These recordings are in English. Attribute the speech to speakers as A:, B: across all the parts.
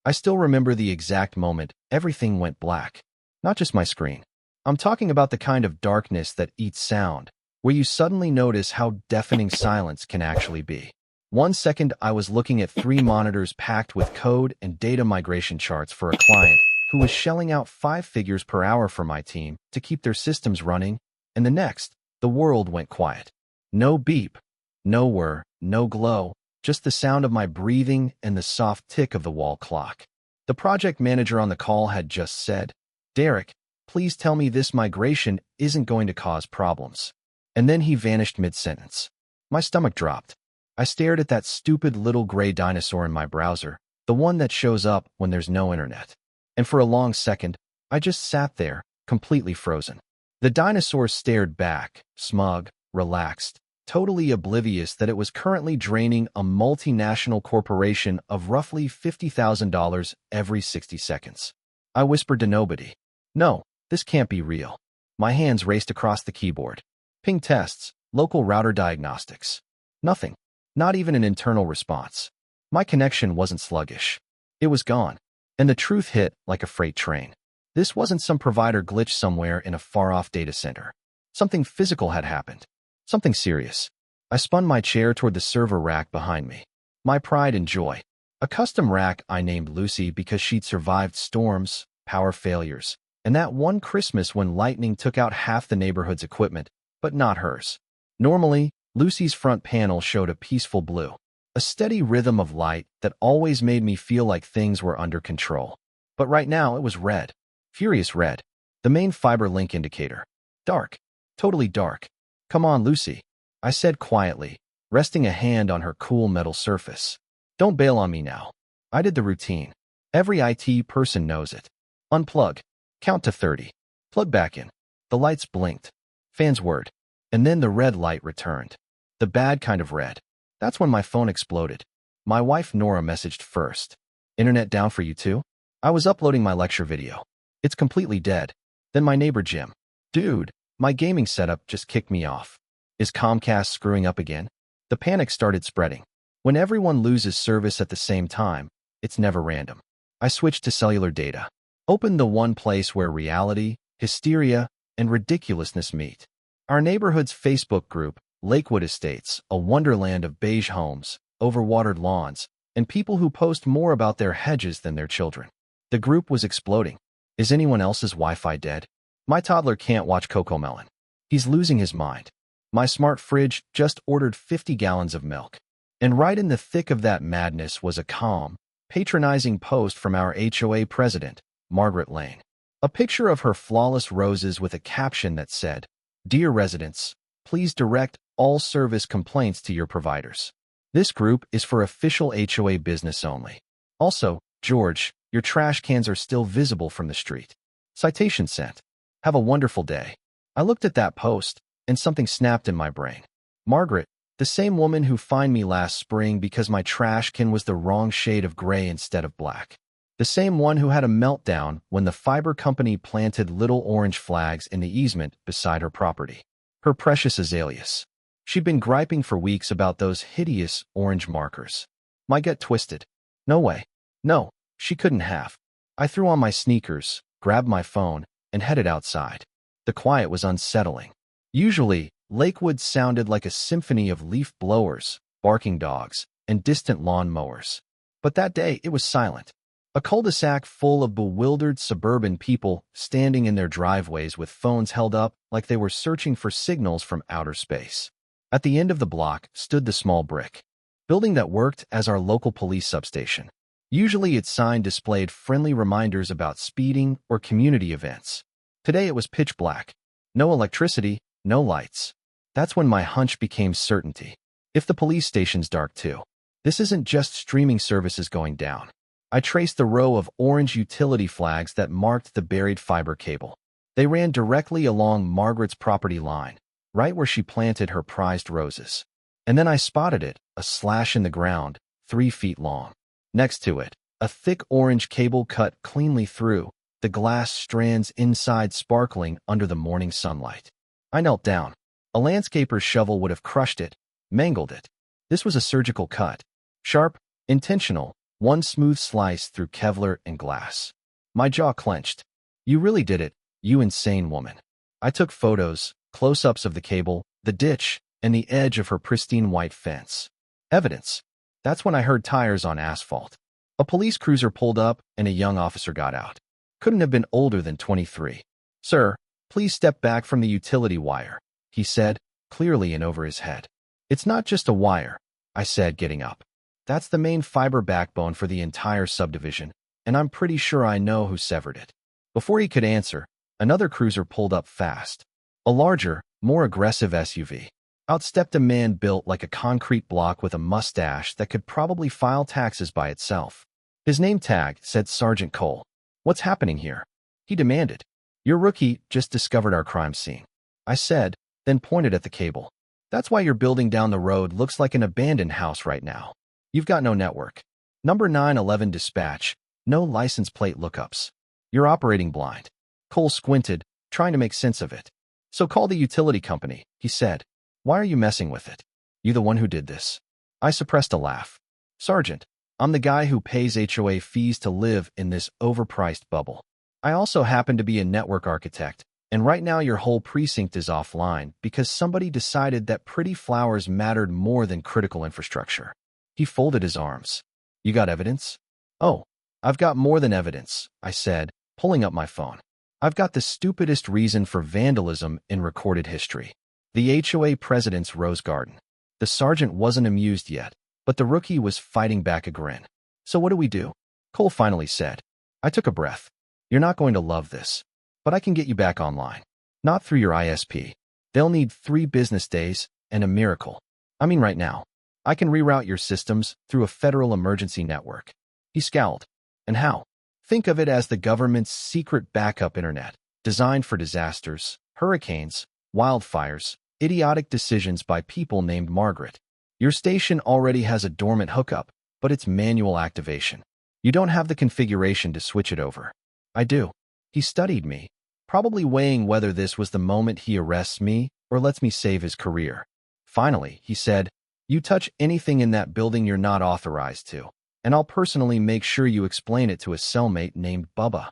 A: I still remember the exact moment everything went black. Not just my screen. I'm talking about the kind of darkness that eats sound, where you suddenly notice how deafening silence can actually be. 1 second, I was looking at 3 monitors packed with code and data migration charts for a client who was shelling out 5 figures per hour for my team to keep their systems running, and the next, the world went quiet. No beep, no whir, no glow, just the sound of my breathing and the soft tick of the wall clock. The project manager on the call had just said, "Derek, please tell me this migration isn't going to cause problems." And then he vanished mid-sentence. My stomach dropped. I stared at that stupid little gray dinosaur in my browser, the one that shows up when there's no internet. And for a long second, I just sat there, completely frozen. The dinosaur stared back, smug, relaxed, totally oblivious that it was currently draining a multinational corporation of roughly $50,000 every 60 seconds. I whispered to nobody, "No, this can't be real." My hands raced across the keyboard. Ping tests, local router diagnostics. Nothing. Not even an internal response. My connection wasn't sluggish. It was gone. And the truth hit like a freight train. This wasn't some provider glitch somewhere in a far-off data center. Something physical had happened. Something serious. I spun my chair toward the server rack behind me. My pride and joy. A custom rack I named Lucy because she'd survived storms, power failures, and that one Christmas when lightning took out half the neighborhood's equipment, but not hers. Normally, Lucy's front panel showed a peaceful blue, a steady rhythm of light that always made me feel like things were under control. But right now it was red. Furious red. The main fiber link indicator. Dark. Totally dark. "Come on, Lucy," I said quietly, resting a hand on her cool metal surface. "Don't bail on me now." I did the routine. Every IT person knows it. Unplug. Count to 30. Plug back in. The lights blinked. Fans whirred. And then the red light returned. The bad kind of red. That's when my phone exploded. My wife Nora messaged first. "Internet down for you too?" I was uploading my lecture video. "It's completely dead." Then my neighbor Jim. "Dude, my gaming setup just kicked me off. Is Comcast screwing up again?" The panic started spreading. When everyone loses service at the same time, it's never random. I switched to cellular data. Opened the one place where reality, hysteria, and ridiculousness meet. Our neighborhood's Facebook group, Lakewood Estates, a wonderland of beige homes, overwatered lawns, and people who post more about their hedges than their children. The group was exploding. Is anyone else's Wi-Fi dead? My toddler can't watch Cocomelon. He's losing his mind. My smart fridge just ordered 50 gallons of milk. And right in the thick of that madness was a calm, patronizing post from our HOA President, Margaret Lane. A picture of her flawless roses with a caption that said, "Dear residents, please direct all service complaints to your providers. This group is for official HOA business only. Also, George, your trash cans are still visible from the street. Citation sent. Have a wonderful day." I looked at that post, and something snapped in my brain. Margaret, the same woman who fined me last spring because my trash can was the wrong shade of gray instead of black. The same one who had a meltdown when the fiber company planted little orange flags in the easement beside her property. Her precious azaleas. She'd been griping for weeks about those hideous orange markers. My gut twisted. No way. No, she couldn't have. I threw on my sneakers, grabbed my phone, and headed outside. The quiet was unsettling. Usually, Lakewood sounded like a symphony of leaf blowers, barking dogs, and distant lawn mowers. But that day, it was silent. A cul-de-sac full of bewildered suburban people standing in their driveways with phones held up like they were searching for signals from outer space. At the end of the block stood the small brick building that worked as our local police substation. Usually its sign displayed friendly reminders about speeding or community events. Today it was pitch black. No electricity, no lights. That's when my hunch became certainty. If the police station's dark too, this isn't just streaming services going down. I traced the row of orange utility flags that marked the buried fiber cable. They ran directly along Margaret's property line, right where she planted her prized roses. And then I spotted it, a slash in the ground, 3 feet long. Next to it, a thick orange cable cut cleanly through, the glass strands inside sparkling under the morning sunlight. I knelt down. A landscaper's shovel would have crushed it, mangled it. This was a surgical cut. Sharp, intentional, One smooth slice through Kevlar and glass. My jaw clenched. You really did it, you insane woman. I took photos, close-ups of the cable, the ditch, and the edge of her pristine white fence. Evidence. That's when I heard tires on asphalt. A police cruiser pulled up and a young officer got out. Couldn't have been older than 23. Sir, please step back from the utility wire, he said, clearly in over his head. It's not just a wire, I said, getting up. That's the main fiber backbone for the entire subdivision, and I'm pretty sure I know who severed it. Before he could answer, another cruiser pulled up fast. A larger, more aggressive SUV. Out stepped a man built like a concrete block with a mustache that could probably file taxes by itself. His name tag said Sergeant Cole. What's happening here? He demanded. Your rookie just discovered our crime scene, I said, then pointed at the cable. That's why your building down the road looks like an abandoned house right now. You've got no network. Number 911 dispatch, no license plate lookups. You're operating blind. Cole squinted, trying to make sense of it. So call the utility company, he said. Why are you messing with it? You the one who did this? I suppressed a laugh. Sergeant, I'm the guy who pays HOA fees to live in this overpriced bubble. I also happen to be a network architect, and right now your whole precinct is offline because somebody decided that pretty flowers mattered more than critical infrastructure. He folded his arms. You got evidence? Oh, I've got more than evidence, I said, pulling up my phone. I've got the stupidest reason for vandalism in recorded history. The HOA President's Rose Garden. The sergeant wasn't amused yet, but the rookie was fighting back a grin. So what do we do? Cole finally said. I took a breath. You're not going to love this, but I can get you back online. Not through your ISP. They'll need 3 business days and a miracle. I mean right now. I can reroute your systems through a federal emergency network. He scowled. And how? Think of it as the government's secret backup internet, designed for disasters, hurricanes, wildfires, idiotic decisions by people named Margaret. Your station already has a dormant hookup, but it's manual activation. You don't have the configuration to switch it over. I do. He studied me, probably weighing whether this was the moment he arrests me or lets me save his career. Finally, he said, you touch anything in that building you're not authorized to, and I'll personally make sure you explain it to a cellmate named Bubba.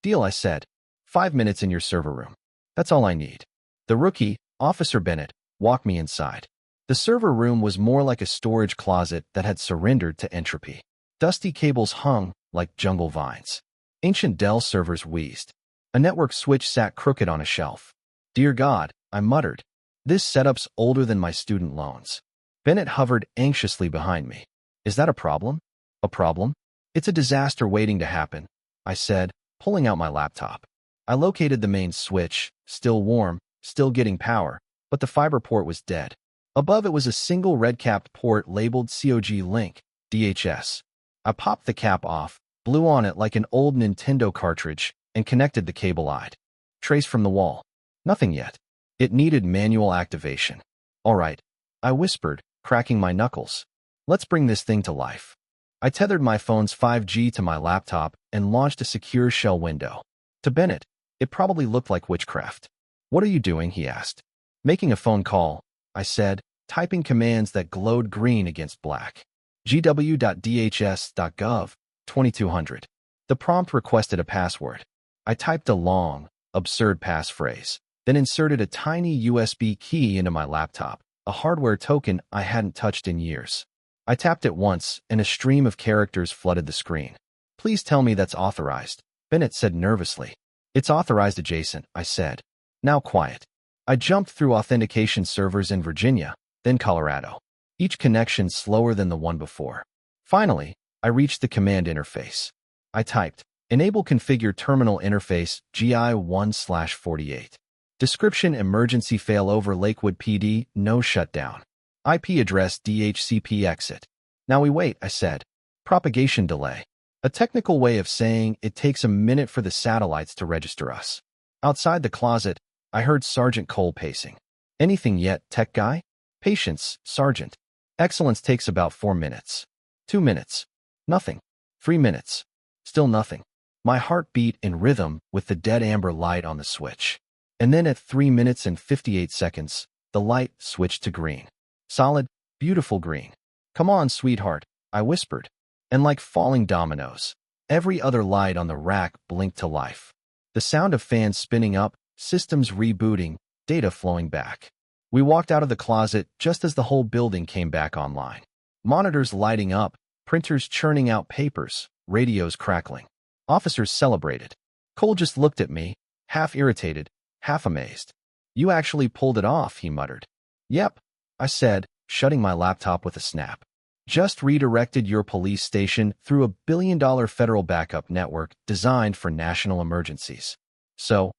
A: Deal, I said. 5 minutes in your server room. That's all I need. The rookie, Officer Bennett, walked me inside. The server room was more like a storage closet that had surrendered to entropy. Dusty cables hung like jungle vines. Ancient Dell servers wheezed. A network switch sat crooked on a shelf. Dear God, I muttered. This setup's older than my student loans. Bennett hovered anxiously behind me. Is that a problem? A problem? It's a disaster waiting to happen, I said, pulling out my laptop. I located the main switch, still warm, still getting power, but the fiber port was dead. Above it was a single red-capped port labeled COG Link, DHS. I popped the cap off, blew on it like an old Nintendo cartridge, and connected the cable I'd traced from the wall. Nothing yet. It needed manual activation. All right, I whispered, cracking my knuckles. Let's bring this thing to life. I tethered my phone's 5G to my laptop and launched a secure shell window. To Bennett, it probably looked like witchcraft. What are you doing? He asked. Making a phone call, I said, typing commands that glowed green against black. gw.dhs.gov, 2200. The prompt requested a password. I typed a long, absurd passphrase, then inserted a tiny USB key into my laptop, a hardware token I hadn't touched in years. I tapped it once, and a stream of characters flooded the screen. Please tell me that's authorized, Bennett said nervously. It's authorized adjacent, I said. Now quiet. I jumped through authentication servers in Virginia, then Colorado. Each connection slower than the one before. Finally, I reached the command interface. I typed, enable configure terminal interface GI1/48. Description emergency failover Lakewood PD, no shutdown. IP address DHCP exit. Now we wait, I said. Propagation delay. A technical way of saying it takes a minute for the satellites to register us. Outside the closet, I heard Sergeant Cole pacing. Anything yet, tech guy? Patience, Sergeant. Excellence takes about 4 minutes. 2 minutes. Nothing. 3 minutes. Still nothing. My heart beat in rhythm with the dead amber light on the switch. And then at 3 minutes and 58 seconds, the light switched to green. Solid, beautiful green. Come on, sweetheart, I whispered. And like falling dominoes, every other light on the rack blinked to life. The sound of fans spinning up, systems rebooting, data flowing back. We walked out of the closet just as the whole building came back online. Monitors lighting up, printers churning out papers, radios crackling. Officers celebrated. Cole just looked at me, half irritated, half amazed. "You actually pulled it off," he muttered. "Yep," I said, shutting my laptop with a snap. "Just redirected your police station through a billion-dollar federal backup network designed for national emergencies. So,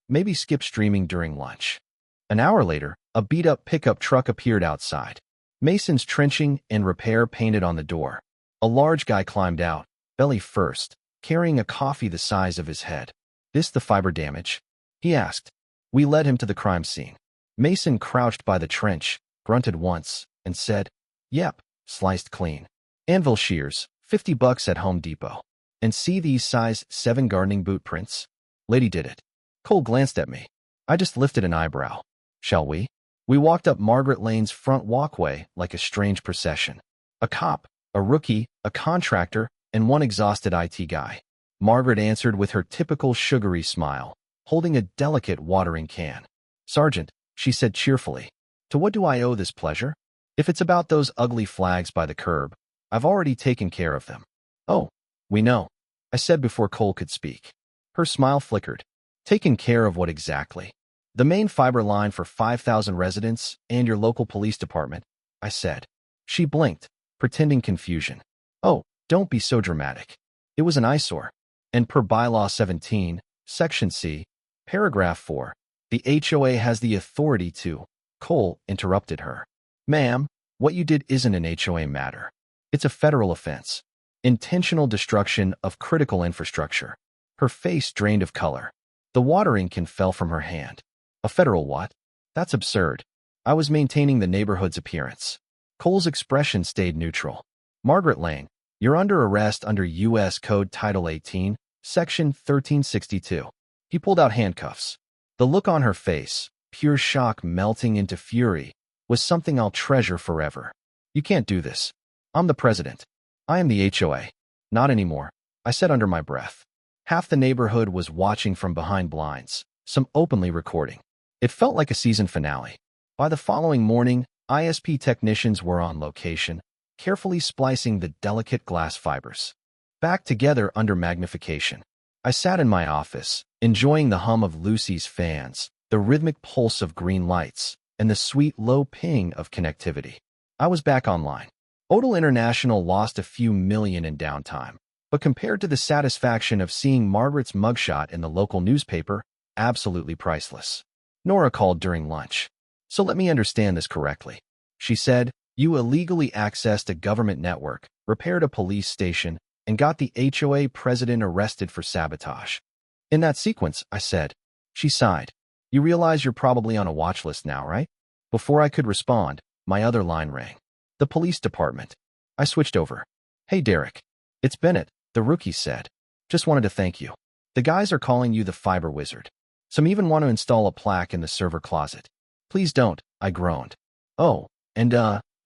A: maybe skip streaming during lunch." An hour later, a beat-up pickup truck appeared outside. Masons trenching and repair painted on the door. A large guy climbed out, belly first, carrying a coffee the size of his head. "This the fiber damage?" he asked. We led him to the crime scene. Mason crouched by the trench, grunted once, and said, "Yep, sliced clean. Anvil shears, $50 at Home Depot. And see these size 7 gardening boot prints? Lady did it." Cole glanced at me. I just lifted an eyebrow. "Shall we?" We walked up Margaret Lane's front walkway like a strange procession. A cop, a rookie, a contractor, and one exhausted IT guy. Margaret answered with her typical sugary smile, holding a delicate watering can. "Sergeant," she said cheerfully, "to what do I owe this pleasure? If it's about those ugly flags by the curb, I've already taken care of them." "Oh, we know," I said before Cole could speak. Her smile flickered. "Taken care of what exactly?" "The main fiber line for 5,000 residents and your local police department," I said. She blinked, pretending confusion. "Oh, don't be so dramatic. It was an eyesore. And per bylaw 17, section C, paragraph 4, the HOA has the authority to—" Cole interrupted her. "Ma'am, what you did isn't an HOA matter. It's a federal offense. Intentional destruction of critical infrastructure." Her face drained of color. The watering can fell from her hand. "A federal what? That's absurd. I was maintaining the neighborhood's appearance." Cole's expression stayed neutral. "Margaret Lane, you're under arrest under U.S. Code Title 18, Section 1362. He pulled out handcuffs. The look on her face, pure shock melting into fury, was something I'll treasure forever. "You can't do this. I'm the president. I am the HOA. "Not anymore," I said under my breath. Half the neighborhood was watching from behind blinds, some openly recording. It felt like a season finale. By the following morning, ISP technicians were on location, carefully splicing the delicate glass fibers back together under magnification. I sat in my office, enjoying the hum of Lucy's fans, the rhythmic pulse of green lights, and the sweet low ping of connectivity. I was back online. Odal International lost a few million in downtime, but compared to the satisfaction of seeing Margaret's mugshot in the local newspaper, absolutely priceless. Nora called during lunch. "So let me understand this correctly," she said. "You illegally accessed a government network, repaired a police station, and got the HOA president arrested for sabotage." "In that sequence," I said. She sighed. "You realize you're probably on a watch list now, right?" Before I could respond, my other line rang. "The police department." I switched over. "Hey, Derek. It's Bennett," the rookie said. "Just wanted to thank you. The guys are calling you the fiber wizard. Some even want to install a plaque in the server closet." "Please don't," I groaned. "Oh, and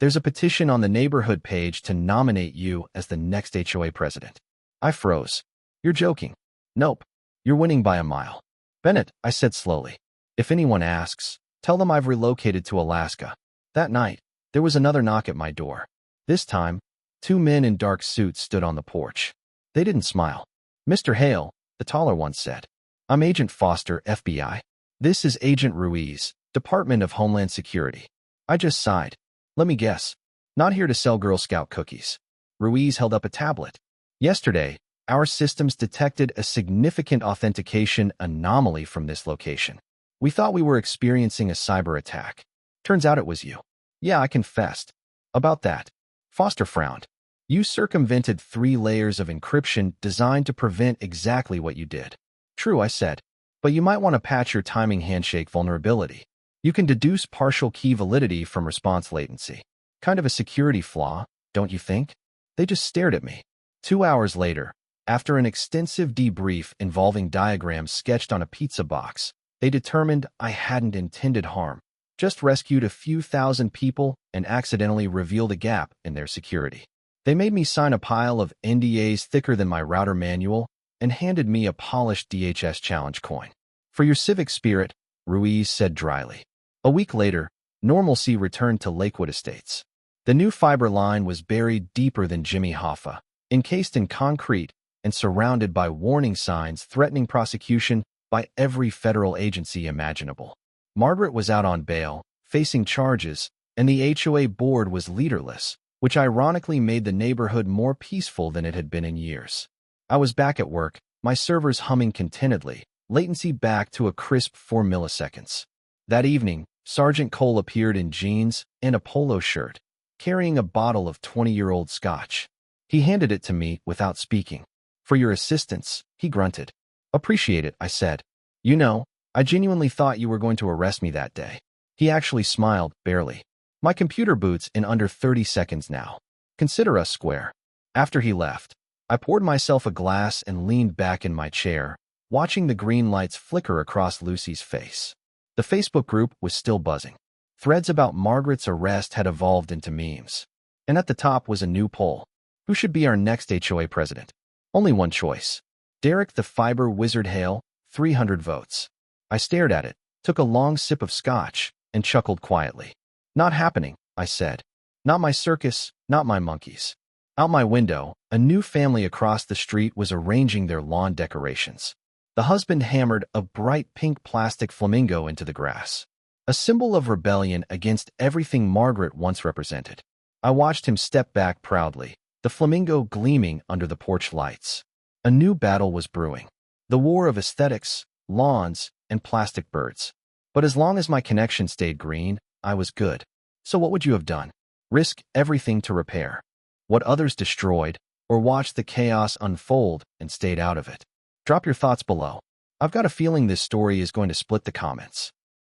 A: there's a petition on the neighborhood page to nominate you as the next HOA president." I froze. "You're joking." "Nope. You're winning by a mile." "Bennett," I said slowly, "if anyone asks, tell them I've relocated to Alaska." That night, there was another knock at my door. This time, 2 men in dark suits stood on the porch. They didn't smile. "Mr. Hale," the taller one said. "I'm Agent Foster, FBI. This is Agent Ruiz, Department of Homeland Security." I just sighed. "Let me guess. Not here to sell Girl Scout cookies." Ruiz held up a tablet. "Yesterday, our systems detected a significant authentication anomaly from this location. We thought we were experiencing a cyber attack. Turns out it was you." "Yeah, I confessed." "About that." Foster frowned. "You circumvented 3 layers of encryption designed to prevent exactly what you did." "True," I said. "But you might want to patch your timing handshake vulnerability. You can deduce partial key validity from response latency. Kind of a security flaw, don't you think?" They just stared at me. 2 hours later, after an extensive debrief involving diagrams sketched on a pizza box, they determined I hadn't intended harm, just rescued a few thousand people and accidentally revealed a gap in their security. They made me sign a pile of NDAs thicker than my router manual and handed me a polished DHS challenge coin. For your civic spirit, Ruiz said dryly. A week later, normalcy returned to Lakewood Estates. The new fiber line was buried deeper than Jimmy Hoffa, encased in concrete and surrounded by warning signs threatening prosecution by every federal agency imaginable. Margaret was out on bail, facing charges, and the HOA board was leaderless, which ironically made the neighborhood more peaceful than it had been in years. I was back at work, my servers humming contentedly, latency back to a crisp 4 milliseconds. That evening, Sergeant Cole appeared in jeans and a polo shirt, carrying a bottle of 20-year-old scotch. He handed it to me without speaking. "For your assistance," he grunted. "Appreciate it," I said. "You know, I genuinely thought you were going to arrest me that day." He actually smiled, barely. "My computer boots in under 30 seconds now. Consider us square." After he left, I poured myself a glass and leaned back in my chair, watching the green lights flicker across Lucy's face. The Facebook group was still buzzing. Threads about Margaret's arrest had evolved into memes. And at the top was a new poll. Who should be our next HOA president? Only one choice. Derek the Fiber Wizard Hale, 300 votes. I stared at it, took a long sip of scotch, and chuckled quietly. "Not happening," I said. "Not my circus, not my monkeys." Out my window, a new family across the street was arranging their lawn decorations. The husband hammered a bright pink plastic flamingo into the grass, a symbol of rebellion against everything Margaret once represented. I watched him step back proudly, the flamingo gleaming under the porch lights. A new battle was brewing. The war of aesthetics, lawns, and plastic birds. But as long as my connection stayed green, I was good. So what would you have done? Risk everything to repair what others destroyed, or watch the chaos unfold and stayed out of it? Drop your thoughts below. I've got a feeling this story is going to split the comments.